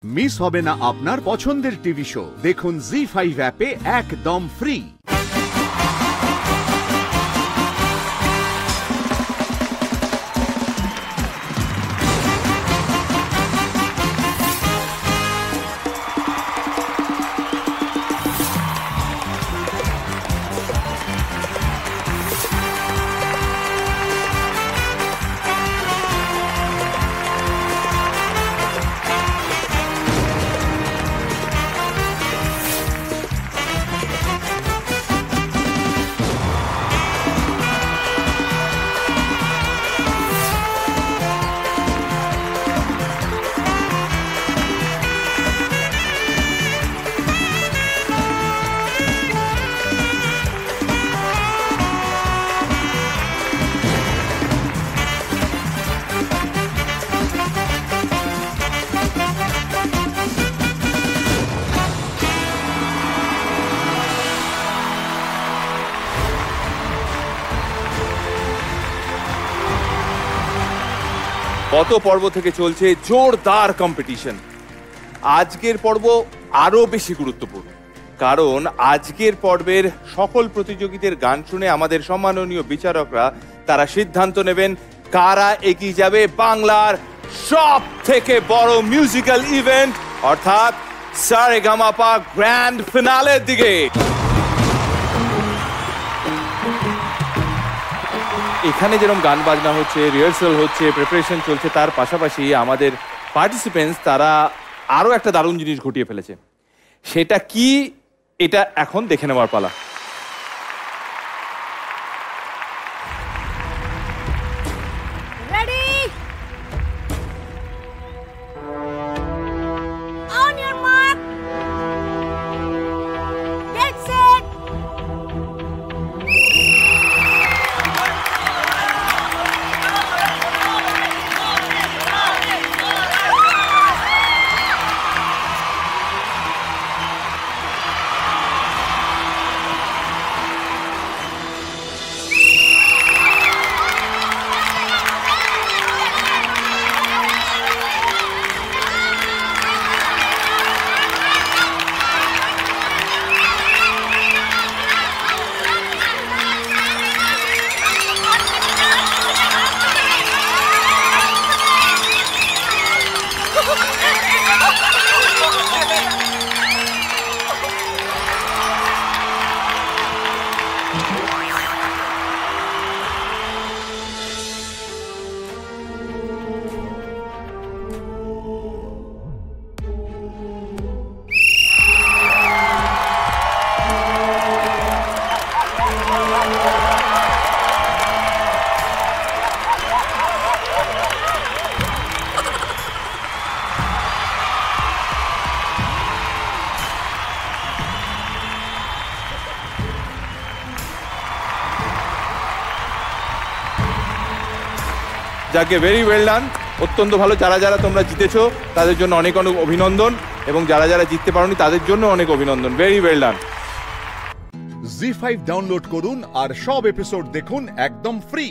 Miss হবে না আপনার পছন্দের টিভি শো। দেখুন জি5 অ্যাপে একদম ফ্রি। গত পর্ব থেকে চলছে জোরদার কম্পিটিশন। আজকের পর্ব আরো বেশি গুরুত্বপূর্ণ, কারণ আজকের পর্বের সকল প্রতিযোগীদের গান শুনে আমাদের সম্মাননীয় বিচারকরা তারা সিদ্ধান্ত নেবেন কারা এগিয়ে যাবে বাংলার সব থেকে বড় মিউজিক্যাল ইভেন্ট অর্থাৎ সারেগামাপা গ্র্যান্ড ফিনালের দিকে। এখানে যেরকম গান বাজনা হচ্ছে, রিহার্সাল হচ্ছে, প্রিপারেশন চলছে, তার পাশাপাশি আমাদের পার্টিসিপেন্টস তারা আরও একটা দারুণ জিনিস ঘটিয়ে ফেলেছে। সেটা কি, এটা এখন দেখে নেওয়ার পালা। যাকে ভেরি ওয়েল ডান, অত্যন্ত ভালো। যারা যারা তোমরা জিতেছো তাদের জন্য অনেক অনেক অভিনন্দন, এবং যারা যারা জিততে পারোনি তাদের জন্য অনেক অভিনন্দন। Very well done. ZEE5 download করুন আর সব এপিসোড দেখুন একদম ফ্রি।